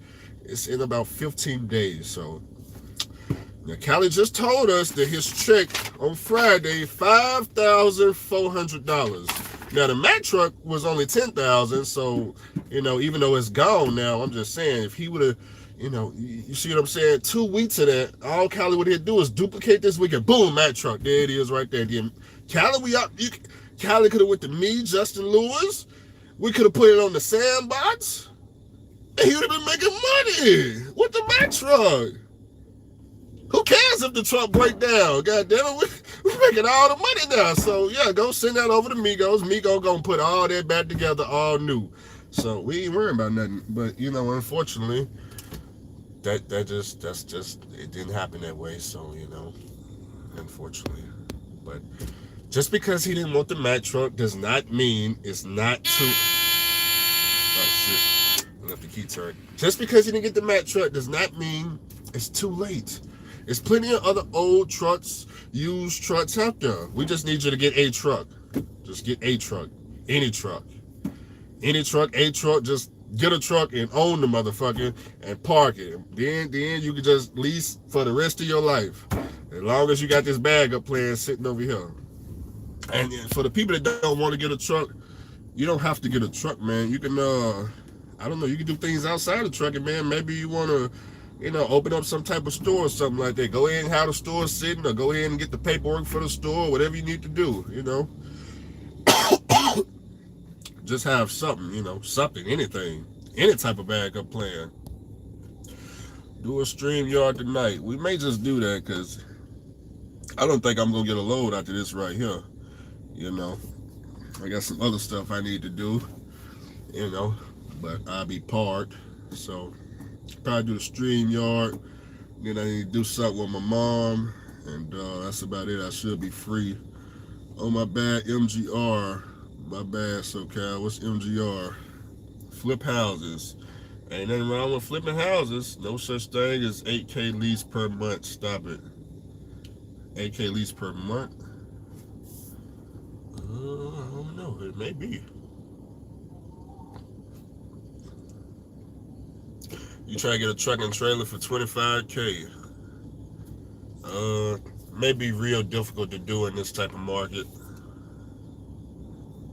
it's in about 15 days. So now Cali just told us that his check on Friday, $5,400. Now the Mack truck was only $10,000. So even though it's gone now, I'm just saying, if he would have, you see what I'm saying? 2 weeks of that, all Cali would have to do is duplicate this weekend. Boom, Mack truck. There it is right there. Cali, Cali could have went to me, Justin Lewis. We could have put it on the sandbox. And he would have been making money with the Mack truck. Who cares if the truck break down? God damn it, We making all the money now. So yeah, go send that over to Migos. Migo gonna put all that back together, all new. So we ain't worrying about nothing. But unfortunately, that's just it didn't happen that way. So unfortunately, but just because he didn't want the Mack truck does not mean it's not too. Oh shit! I left the key turned. Just because you didn't get the Mack truck does not mean it's too late. There's plenty of other old trucks, used trucks out there. We just need you to get a truck. Just get a truck. Any truck. Any truck, a truck, just get a truck and own the motherfucker and park it. Then you can just lease for the rest of your life. As long as you got this bag up plan sitting over here. And for the people that don't want to get a truck, you don't have to get a truck, man. You can I don't know, you can do things outside of trucking, man. Maybe you wanna, open up some type of store or something like that. Go ahead and have the store sitting, or go ahead and get the paperwork for the store, whatever you need to do. Just have something, something, anything. Any type of backup plan. Do a stream yard tonight. We may just do that because I don't think I'm gonna get a load after this right here. You know, I got some other stuff I need to do. You know, but I'll be parked. So probably do the stream yard. Then I need to do something with my mom, and that's about it. I should be free. Oh my bad, MGR. My bad, SoCal. What's MGR? Flip houses. Ain't nothing wrong with flipping houses. No such thing as 8K lease per month. Stop it. 8K lease per month? I don't know. It may be. You try to get a truck and trailer for 25K. Uh, may be real difficult to do in this type of market.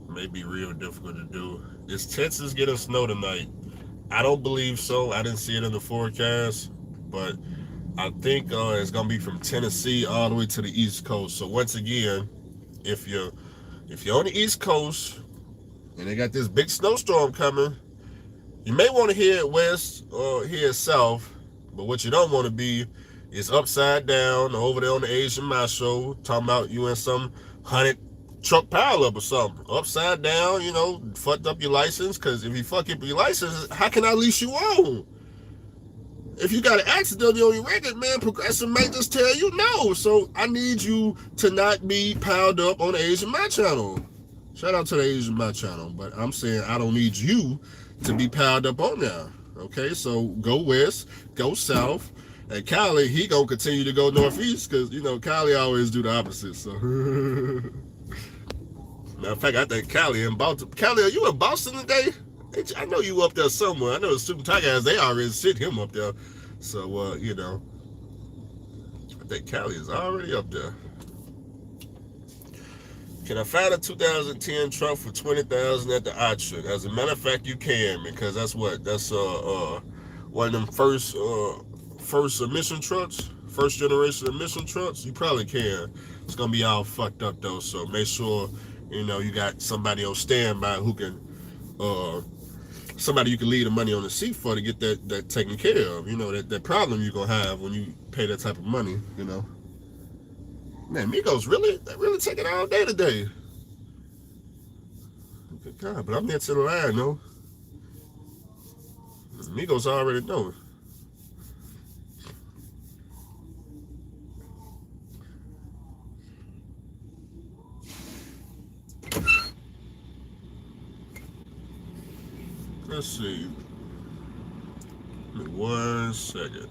May be real difficult to do. Is Texas getting snow tonight? I don't believe so. I didn't see it in the forecast, but I think it's gonna be from Tennessee all the way to the East Coast. So once again, if you're on the East Coast and they got this big snowstorm coming, you may want to head west or head south. But what you don't want to be is upside down over there on the Asian Macho talking about you in some hunted truck pileup or something. Upside down, fucked up your license. Because if you fuck up your license, how can I lease you on? If you got an accident on your record, man, Progressive might just tell you no. So I need you to not be piled up on the Asian My Channel. Shout out to the Asian My Channel, but I'm saying I don't need you to be piled up on there. Okay, so go west, go south, and Cali, he gonna continue to go northeast because Cali always do the opposite. So, matter of fact, I think Cali in Baltimore. Cali, are you in Boston today? I know you up there somewhere. I know the Super Tiger guys, they already sent him up there. So, I think Cali is already up there. Can I find a 2010 truck for 20,000 at the auction? As a matter of fact, you can, because that's one of them first emission trucks, first generation emission trucks. You probably can. It's gonna be all fucked up though, so make sure you got somebody on standby who can uh somebody you can leave the money on the seat for to get that taken care of. That problem you're gonna have when you pay that type of money. Man, Migos really taking all day today. Good God, but I'm next to the line, no. Migos already know. Let's see. Give me 1 second.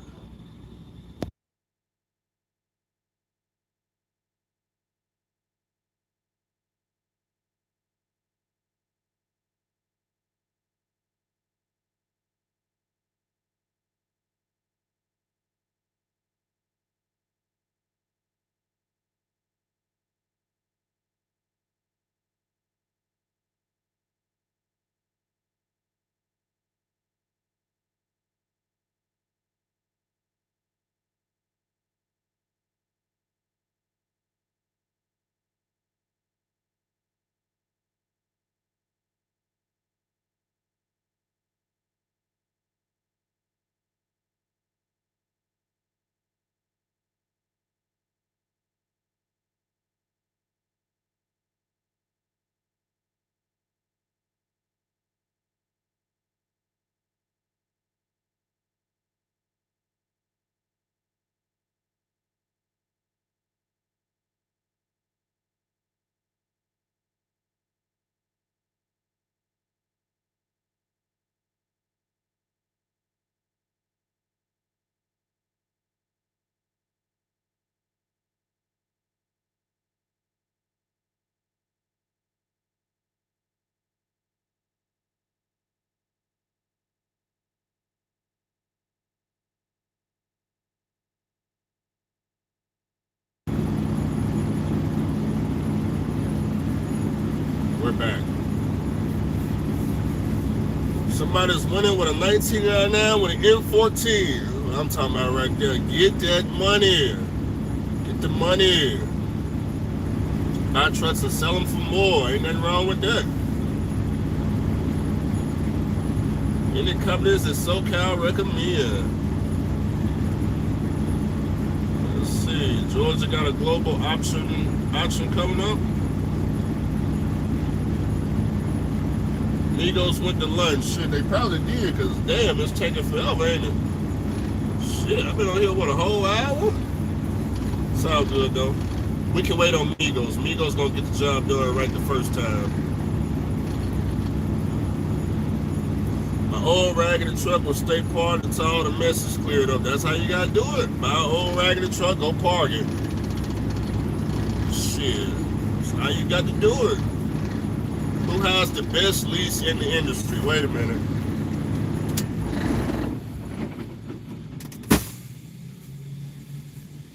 We're back. Somebody's winning with a 1999 with an M14. I'm talking about right there. Get that money. Get the money. Buy trucks and sell them for more. Ain't nothing wrong with that. Any companies that SoCal recommend. Let's see. Georgia got a global auction coming up. Migos went to lunch. Shit, they probably did, because damn, it's taking forever, ain't it? Shit, I've been on here, what, a whole hour? It's all good, though. We can wait on Migos. Migos gonna get the job done right the first time. My old raggedy truck will stay parked until all the mess is cleared up. That's how you gotta do it. Buy an old raggedy truck, go park it. Shit, that's how you got to do it. Who has the best lease in the industry? Wait a minute.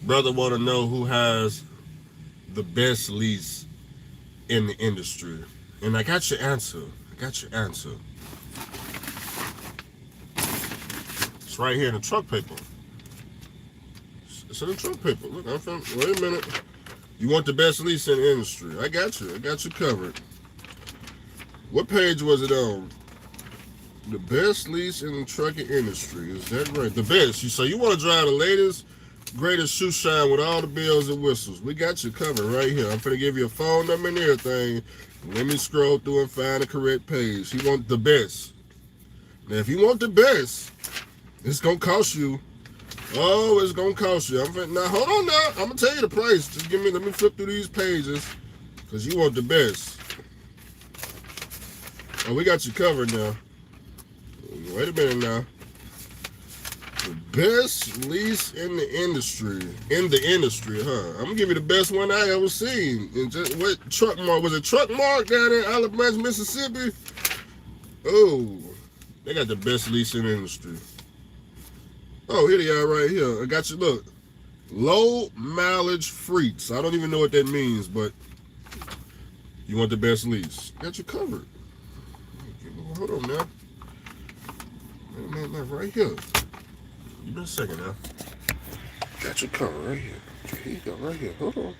Brother want to know who has the best lease in the industry. And I got your answer. It's right here in the truck paper. It's in the truck paper. Look, wait a minute. You want the best lease in the industry? I got you covered. What page was it on? The best lease in the trucking industry. Is that right? The best. So you want to drive the latest, greatest shoe shine with all the bells and whistles. We got you covered right here. I'm going to give you a phone number and everything. Let me scroll through and find the correct page. He want the best. Now, if you want the best, it's going to cost you. Oh, it's going to cost you. Now, hold on now. I'm going to tell you the price. Just let me flip through these pages, because you want the best. Oh, we got you covered now. Wait a minute now. The best lease in the industry. Huh? I'm gonna give you the best one I ever seen. And just, what truck mark? Was it Truck Mark down in Olive Branch, Mississippi? Oh, they got the best lease in the industry. Oh, here they are right here. I got you. Look, low mileage freaks. I don't even know what that means, but you want the best lease? Got you covered. Hold on now. Man, right here. Give me a second now. Got your cover right here. Here you go, right here. Hold on.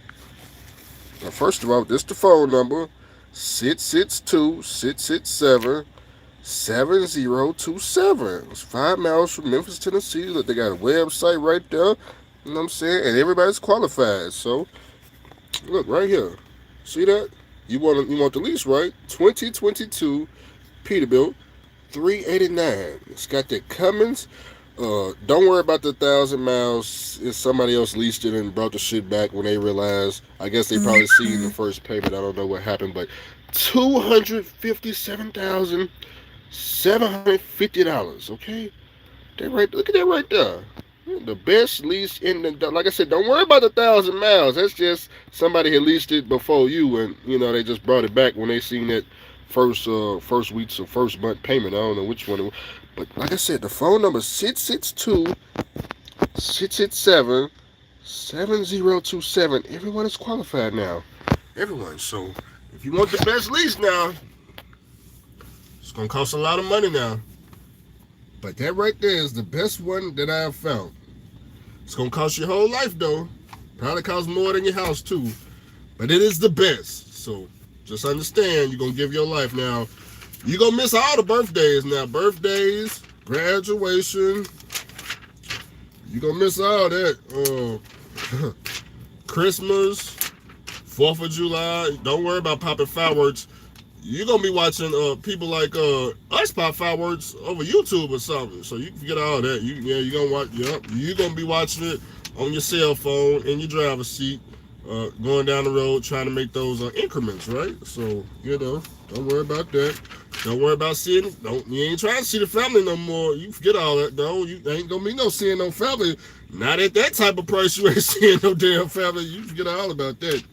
Now, first of all, this is the phone number. 662-667-7027. It's 5 miles from Memphis, Tennessee. Look, they got a website right there. You know what I'm saying? And everybody's qualified. So, look, right here. See that? You want the lease, right? 2022 Peterbilt 389. It's got that Cummins. Don't worry about the 1,000 miles. If somebody else leased it and brought the shit back when they realized, I guess they probably seen the first payment. I don't know what happened, but $257,750. Okay, look at that right there. The best lease in the. Like I said, don't worry about the 1,000 miles. That's just somebody had leased it before you, and they just brought it back when they seen that first week's or first month payment. I don't know which one it was. But like I said, the phone number is 662-667-7027. Everyone is qualified now. Everyone. So if you want the best lease now, it's going to cost a lot of money now. But that right there is the best one that I have found. It's going to cost your whole life, though. Probably cost more than your house, too. But it is the best. So just understand, you're going to give your life now. You're going to miss all the birthdays now. Birthdays, graduation. You're going to miss all that. Christmas, 4th of July. Don't worry about popping fireworks. You're going to be watching people like us pop fireworks over YouTube or something. So you can forget all that. You're going to watch. Yep. You're going to be watching it on your cell phone in your driver's seat. Going down the road trying to make those increments, right? So, don't worry about that. Don't worry about seeing it. You ain't trying to see the family no more. You forget all that, though. You ain't gonna be no seeing no family. Not at that type of price, you ain't seeing no damn family. You forget all about that.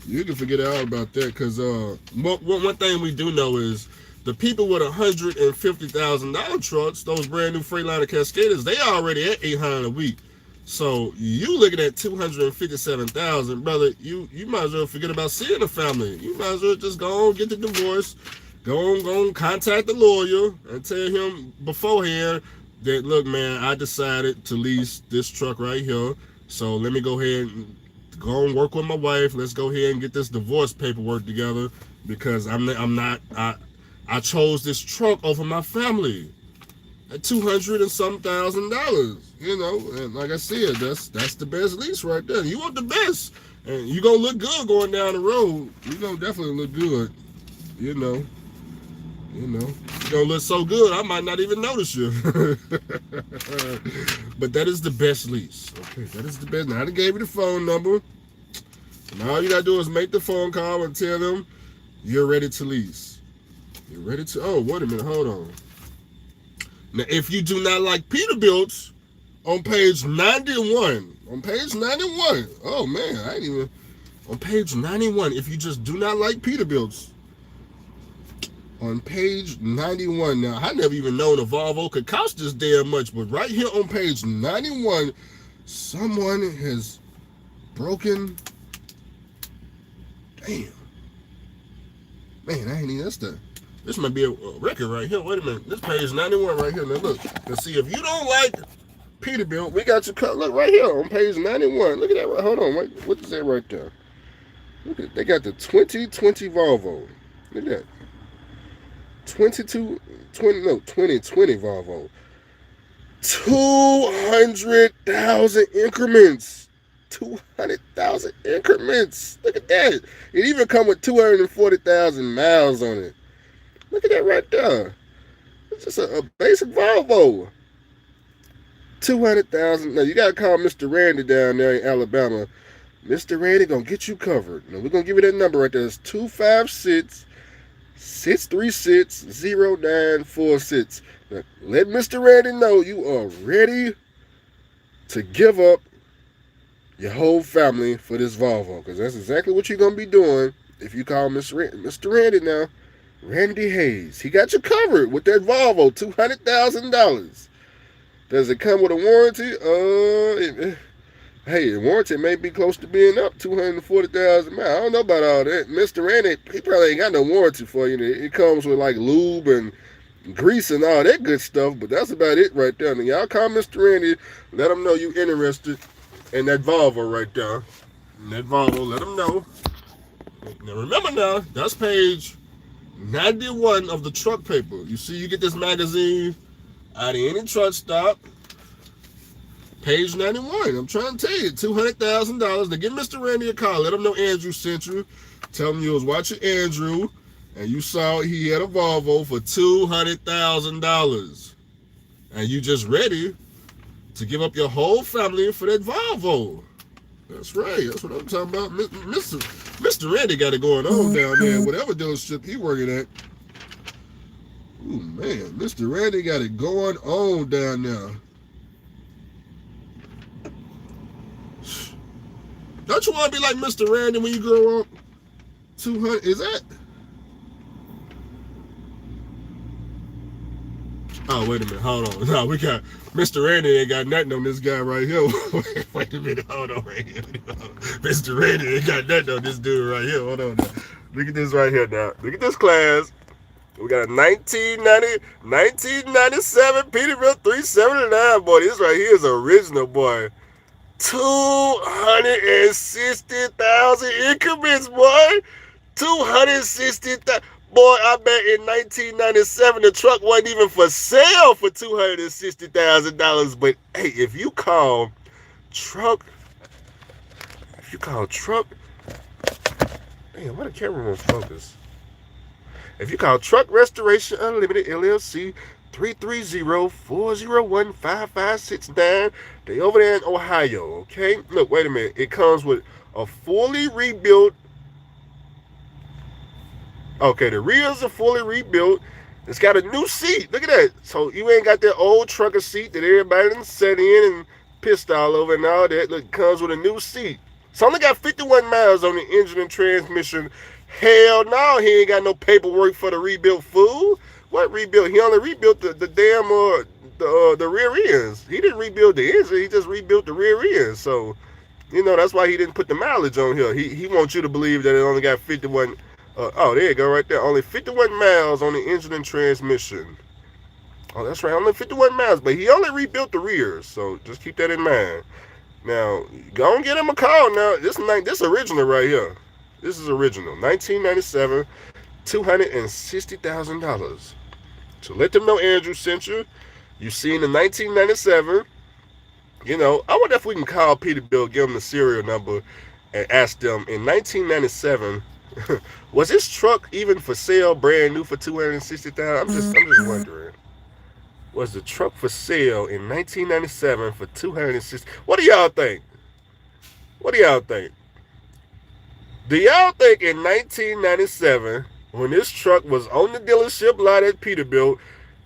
You can forget all about that, because one thing we do know is the people with $150,000 trucks, those brand new Freightliner Cascaders, they already at $800 a week. So you looking at 257,000, brother. You might as well forget about seeing the family. You might as well just go on get the divorce, go on contact the lawyer and tell him beforehand that look, man, I decided to lease this truck right here. So let me go ahead and go and work with my wife. Let's go ahead and get this divorce paperwork together because I chose this truck over my family at 200 and some $1,000. You know, and like I said, that's the best lease right there. You want the best, and you gonna look good going down the road. You gonna definitely look good. You know, you gonna look so good I might not even notice you. But that is the best lease. Okay, that is the best. Now I gave you the phone number, and all you gotta do is make the phone call and tell them you're ready to lease. You're ready to. Oh, wait a minute, hold on. Now, if you do not like Peterbilt's, on page 91, oh man, I ain't even, on page 91, if you just do not like Peterbilt's, on page 91, now, I never even known a Volvo could cost this damn much, but right here on page 91, someone has broken, damn, man, I ain't even, this might be a record right here. Wait a minute. This page 91 right here. Now look. Let's see if you don't like Peterbilt. We got your cut. Look right here on page 91. Look at that. Hold on. Wait. What is that right there? Look at. They got the 2020 Volvo. Look at that. 2020 Volvo. 200,000 increments. 200,000 increments. Look at that. It even come with 240,000 miles on it. Look at that right there. It's just a basic Volvo. 200,000. Now you gotta call Mr. Randy down there in Alabama. Mr. Randy gonna get you covered. Now we're gonna give you that number right there. It's 256-636-0946. Now, let Mr. Randy know you are ready to give up your whole family for this Volvo. Because that's exactly what you're gonna be doing if you call Mr. Randy now. Randy Hayes. He got you covered with that Volvo, $200,000. Does it come with a warranty? Hey, the warranty may be close to being up 240,000 miles. I don't know about all that. Mr. Randy, he probably ain't got no warranty for you. It comes with like lube and grease and all that good stuff, but that's about it right there. Now, y'all call Mr. Randy, let him know you interested in that Volvo right there. And that Volvo, let him know. Now remember now, that's page 91 of the truck paper. You see, you get this magazine out of any truck stop. Page 91. I'm trying to tell you, $200,000. Now give Mr. Randy a call. Let him know Andrew sent you. Tell him you was watching Andrew and you saw he had a Volvo for $200,000. And you just ready to give up your whole family for that Volvo. That's right. That's what I'm talking about. Mr. Randy got it going on down there, whatever dealership he working at. Ooh, man. Mr. Randy got it going on down there. Don't you want to be like Mr. Randy when you grow up? 200, is that? Oh, wait a minute. Hold on. No, we got Mr. Randy ain't got nothing on this guy right here. Wait a minute. Hold on right here. Mr. Randy ain't got nothing on this dude right here. Hold on now. Look at this right here now. Look at this class. We got a 1997 Peterbilt 379, boy. This right here is original, boy. 260,000 increments, boy. 260,000. Boy, I bet in 1997 the truck wasn't even for sale for $260,000. But hey, if you call truck, damn, why the camera won't focus? If you call Truck Restoration Unlimited LLC, 330-401-5569. They over there in Ohio, okay? Look, wait a minute. It comes with a fully rebuilt. Okay, the rears are fully rebuilt. It's got a new seat. Look at that. So you ain't got that old trucker seat that everybody done sat in and pissed all over and all that. Look, it comes with a new seat. It's only got 51 miles on the engine and transmission. Hell no, he ain't got no paperwork for the rebuilt fool. What rebuilt? He only rebuilt the damn the rear ends. He didn't rebuild the engine. He just rebuilt the rear ends. So that's why he didn't put the mileage on here. He wants you to believe that it only got 51. Oh, there you go, right there. Only 51 miles on the engine and transmission. Oh, that's right. Only 51 miles, but he only rebuilt the rears. So just keep that in mind. Now, go and get him a call. Now, this original right here. This is original. 1997, $260,000. So let them know Andrew sent you. You seen the 1997. I wonder if we can call Peterbilt, give them the serial number, and ask them in 1997, was this truck even for sale, brand new for 260,000? I'm just wondering. Was the truck for sale in 1997 for 260? What do y'all think? What do y'all think? Do y'all think in 1997, when this truck was on the dealership lot at Peterbilt,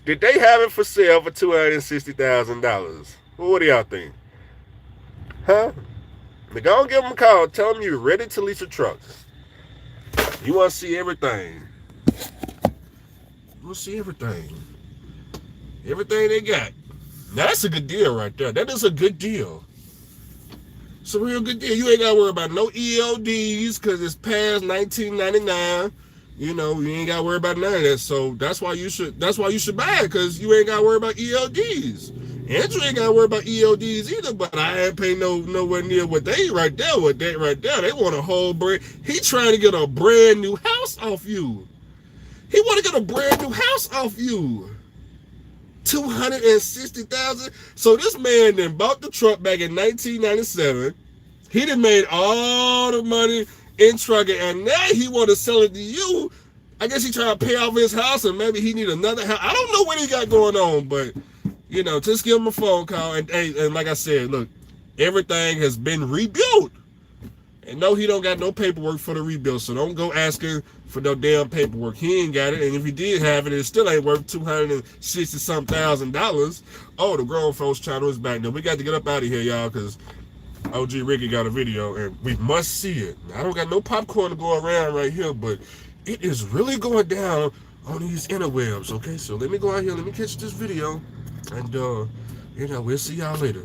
did they have it for sale for $260,000? What do y'all think? Huh? Now go and give them a call. Tell them you're ready to lease a truck. You want to see everything. You want to see everything. Everything they got. Now, that's a good deal right there. That is a good deal. It's a real good deal. You ain't got to worry about no ELDs because it's past 1999. You ain't got to worry about none of that. So that's why you should buy it, because you ain't got to worry about ELDs. Andrew ain't got to worry about ELDs either, but I ain't paying nowhere near what they right there. What they right there. They want a whole brand. He trying to get a brand new house off you. He want to get a brand new house off you. $260,000. So this man then bought the truck back in 1997. He done made all the money in trucking, and now he want to sell it to you. I guess he trying to pay off his house, and maybe he need another house. I don't know what he got going on, but just give him a phone call. And like I said, look, everything has been rebuilt. And no, he don't got no paperwork for the rebuild, so don't go asking for no damn paperwork. He ain't got it, and if he did have it, it still ain't worth $260-some thousand. Oh, the grown folks channel is back. Now we got to get up out of here, y'all, because OG Ricky got a video, and we must see it. Now, I don't got no popcorn to go around right here, but it is really going down on these interwebs, okay? So let me go out here, let me catch this video, and we'll see y'all later.